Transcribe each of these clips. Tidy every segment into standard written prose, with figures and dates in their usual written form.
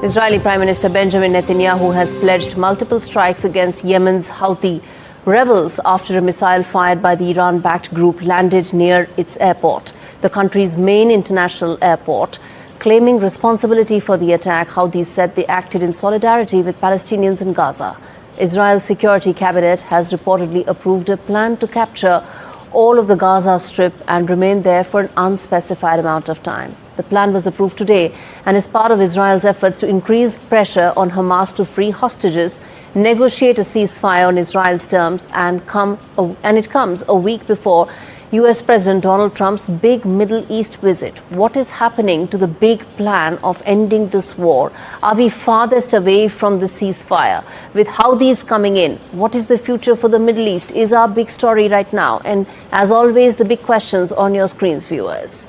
Israeli Prime Minister Benjamin Netanyahu has pledged multiple strikes against Yemen's Houthi rebels after a missile fired by the Iran-backed group landed near its airport, the country's main international airport. Claiming responsibility for the attack, Houthis said they acted in solidarity with Palestinians in Gaza. Israel's security cabinet has reportedly approved a plan to capture all of the Gaza Strip and remain there for an unspecified amount of time. The plan was approved today and is part of Israel's efforts to increase pressure on Hamas to free hostages, negotiate a ceasefire on Israel's terms, and it comes a week before US President Donald Trump's big Middle East visit. What is happening to the big plan of ending this war? Are we farthest away from the ceasefire? With Houthis coming in, what is the future for the Middle East is our big story right now. And as always, the big questions on your screens, viewers.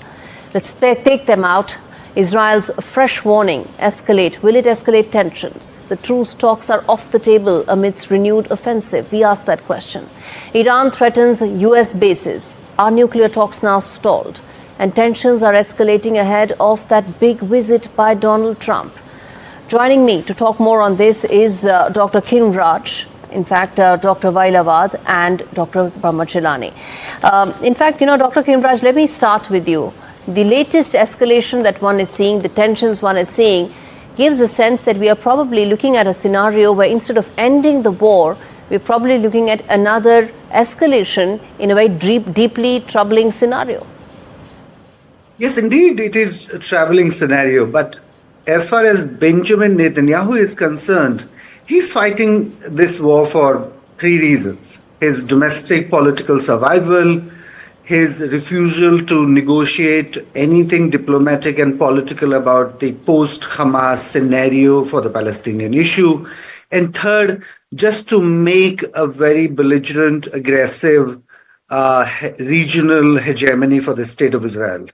Let's take them out. Israel's fresh warning, escalate. Will it escalate tensions? The truce talks are off the table amidst renewed offensive. We ask that question. Iran threatens US bases. Are nuclear talks now stalled? And tensions are escalating ahead of that big visit by Donald Trump. Joining me to talk more on this is Dr. Kinraj. In fact, Dr. Vailavad and Dr. Brahmachelani. In fact, Dr. Kinraj, let me start with you. The latest escalation that one is seeing, the tensions one is seeing, gives a sense that we are probably looking at a scenario where instead of ending the war, we're probably looking at another escalation in a very deeply troubling scenario. Yes, indeed, it is a troubling scenario. But as far as Benjamin Netanyahu is concerned, he's fighting this war for three reasons: his domestic political survival, his refusal to negotiate anything diplomatic and political about the post-Hamas scenario for the Palestinian issue, and third, just to make a very belligerent, aggressive regional hegemony for the state of Israel.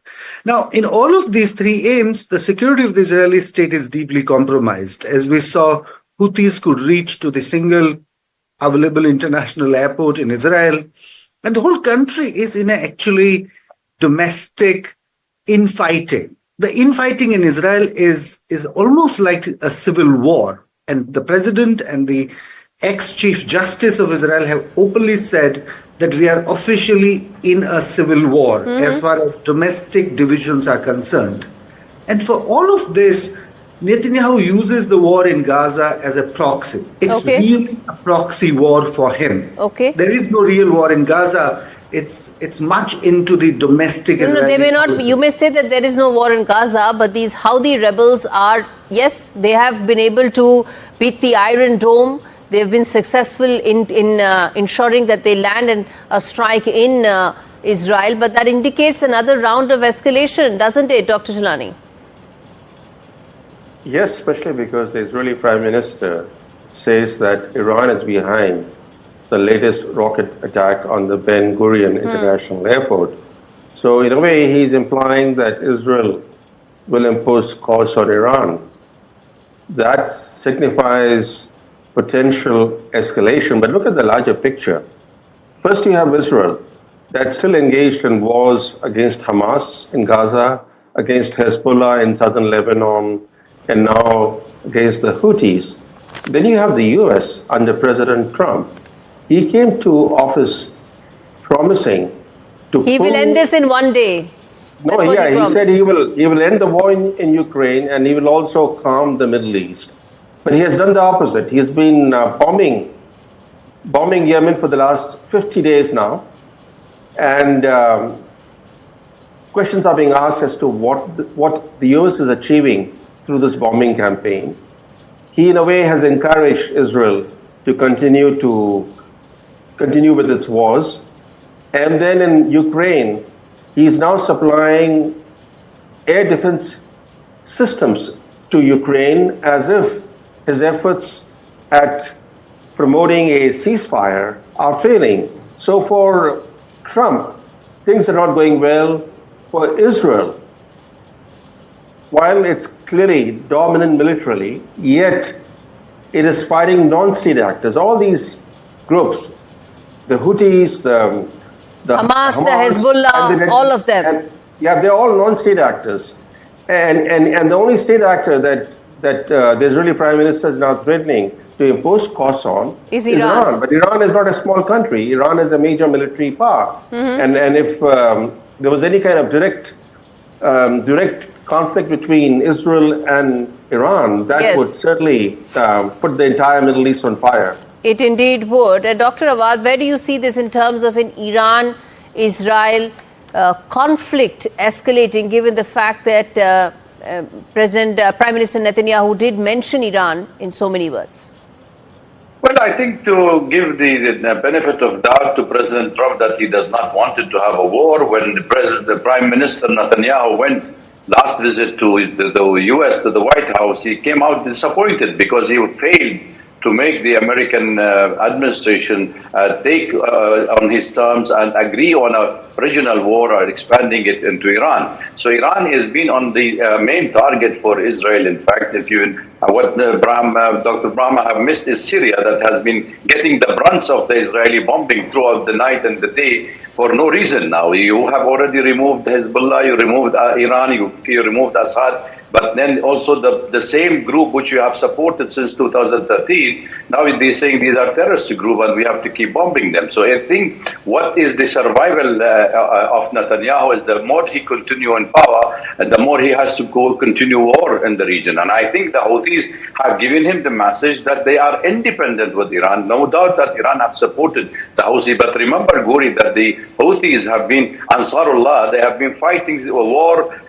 Now, in all of these three aims, the security of the Israeli state is deeply compromised. As we saw, Houthis could reach to the single available international airport in Israel. And the whole country is in actually domestic infighting. The infighting in Israel is almost like a civil war. And the president and the ex-chief justice of Israel have openly said that we are officially in a civil war as far as domestic divisions are concerned. And for all of this, Netanyahu uses the war in Gaza as a proxy. It's really a proxy war for him. There is no real war in Gaza. It's much into the domestic Israeli they may not. You may say that there is no war in Gaza, but these Houthi rebels are, yes, they have been able to beat the Iron Dome. They've been successful in ensuring that they land and a strike in Israel. But that indicates another round of escalation, doesn't it, Dr. Jalani? Yes, especially because the Israeli Prime Minister says that Iran is behind the latest rocket attack on the Ben Gurion International Airport. So in a way, he's implying that Israel will impose costs on Iran. That signifies potential escalation. But look at the larger picture. First, you have Israel that's still engaged in wars against Hamas in Gaza, against Hezbollah in southern Lebanon, and now against the Houthis. Then you have the US under President Trump. He came to office promising to He will end this in one day. No, he said he will end the war in Ukraine, and he will also calm the Middle East. But he has done the opposite. He has been bombing Yemen for the last 50 days now. And questions are being asked as to what the US is achieving through this bombing campaign. He, in a way, has encouraged Israel to continue with its wars. And then in Ukraine, he's now supplying air defense systems to Ukraine as if his efforts at promoting a ceasefire are failing. So for Trump, things are not going well. For Israel, while it's clearly dominant militarily, yet it is fighting non-state actors. All these groups, the Houthis, the Hamas, the Hezbollah, all of them. They're all non-state actors. And the only state actor that that the Israeli Prime Minister is now threatening to impose costs on is Iran. But Iran is not a small country. Iran is a major military power. And if there was any kind of direct conflict between Israel and Iran, that Yes. would certainly put the entire Middle East on fire. It indeed would. Dr. Awad, where do you see this in terms of an Iran-Israel conflict escalating, given the fact that Prime Minister Netanyahu did mention Iran in so many words? Well, I think to give the benefit of doubt to President Trump that he does not want to have a war, when the Prime Minister Netanyahu went last visit to the U.S., to the White House, he came out disappointed because he failed to make the American administration take on his terms and agree on a regional war or expanding it into Iran. So Iran has been on the main target for Israel. In fact, if you what Dr. Brahma have missed is Syria, that has been getting the brunt of the Israeli bombing throughout the night and the day for no reason now. You have already removed Hezbollah, you removed Iran, you removed Assad, but then also the same group which you have supported since 2013, now they're saying these are terrorist group and we have to keep bombing them. So I think what is the survival of Netanyahu is the more he continue in power, and the more he has to continue war in the region. And I think the Houthis have given him the message that they are independent with Iran. No doubt that Iran have supported the Houthi, but remember, Guri, that the Houthis have been Ansarullah. They have been fighting a war,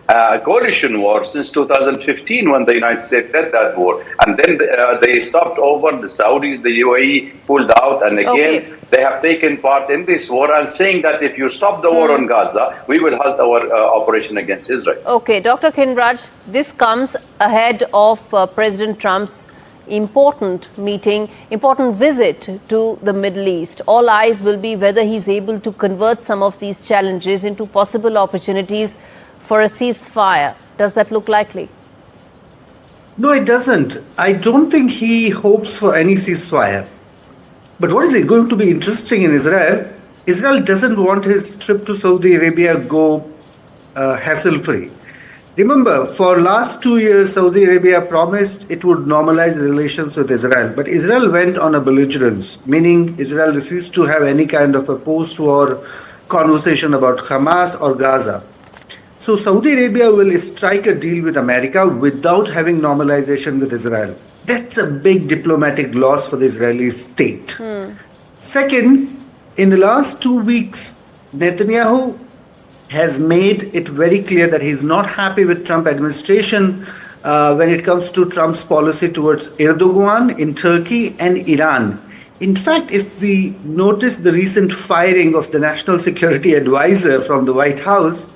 coalition war, since 2015 when the United States led that war. And then they stopped over, the Saudis, the UAE pulled out, and again they have taken part in this war and saying that if you stop the war on Gaza, we will halt our operation against Israel. Okay, Dr. Kinraj, this comes ahead of President Trump's important visit to the Middle East. All eyes will be whether he's able to convert some of these challenges into possible opportunities for a ceasefire. Does that look likely? No, it doesn't. I don't think he hopes for any ceasefire. But what is going to be interesting in Israel? Israel doesn't want his trip to Saudi Arabia go hassle-free. Remember, for last 2 years, Saudi Arabia promised it would normalize relations with Israel. But Israel went on a belligerence, meaning Israel refused to have any kind of a post-war conversation about Hamas or Gaza. So Saudi Arabia will strike a deal with America without having normalization with Israel. That's a big diplomatic loss for the Israeli state. Second, in the last 2 weeks, Netanyahu has made it very clear that he's not happy with Trump administration when it comes to Trump's policy towards Erdogan in Turkey and Iran. In fact, if we notice the recent firing of the National Security Advisor from the White House,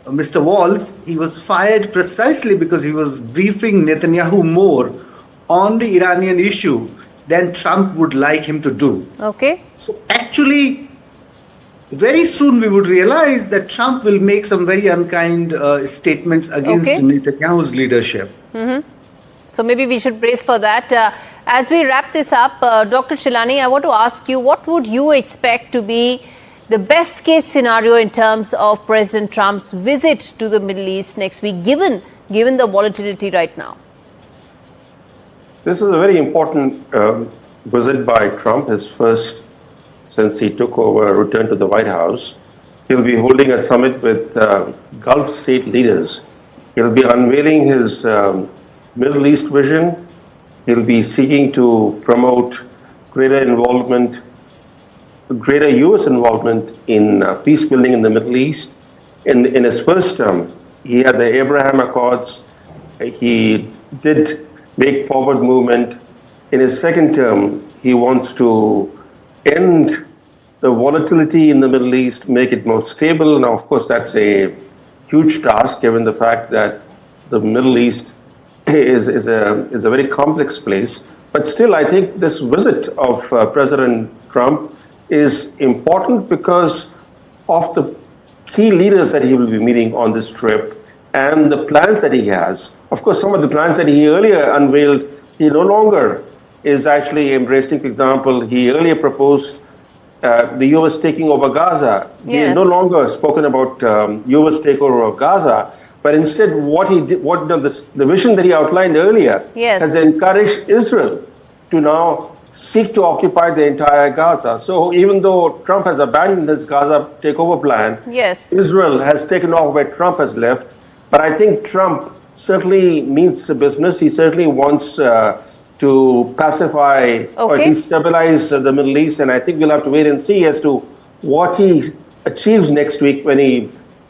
Mr. Waltz, he was fired precisely because he was briefing Netanyahu more on the Iranian issue than Trump would like him to do. Okay. So actually, very soon we would realize that Trump will make some very unkind statements against Netanyahu's leadership. So maybe we should brace for that. As we wrap this up, Dr. Shilani, I want to ask you, what would you expect to be the best case scenario in terms of President Trump's visit to the Middle East next week, given the volatility right now? This is a very important visit by Trump, his first since he took over, returned to the White House. He'll be holding a summit with Gulf state leaders. He'll be unveiling his Middle East vision. He'll be seeking to promote greater U.S. involvement in peace building in the Middle East. In his first term, he had the Abraham Accords. He did make forward movement. In his second term, he wants to end the volatility in the Middle East, make it more stable. Now, of course, that's a huge task given the fact that the Middle East is a very complex place. But still, I think this visit of President Trump is important because of the key leaders that he will be meeting on this trip and the plans that he has. Of course, some of the plans that he earlier unveiled, he no longer is actually embracing. For example, he earlier proposed the U.S. taking over Gaza. He has no longer spoken about U.S. takeover of Gaza, But instead, what he did, the vision that he outlined earlier, Yes. has encouraged Israel to now seek to occupy the entire Gaza. So even though Trump has abandoned his Gaza takeover plan, Yes. Israel has taken off where Trump has left. But I think Trump certainly means business. He certainly wants to pacify or at least stabilize the Middle East. And I think we'll have to wait and see as to what he achieves next week when he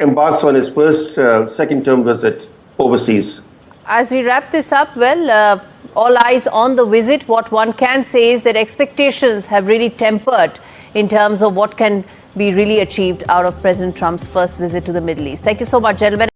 embarks on his first second-term visit overseas. As we wrap this up, well, all eyes on the visit. What one can say is that expectations have really tempered in terms of what can be really achieved out of President Trump's first visit to the Middle East. Thank you so much, gentlemen.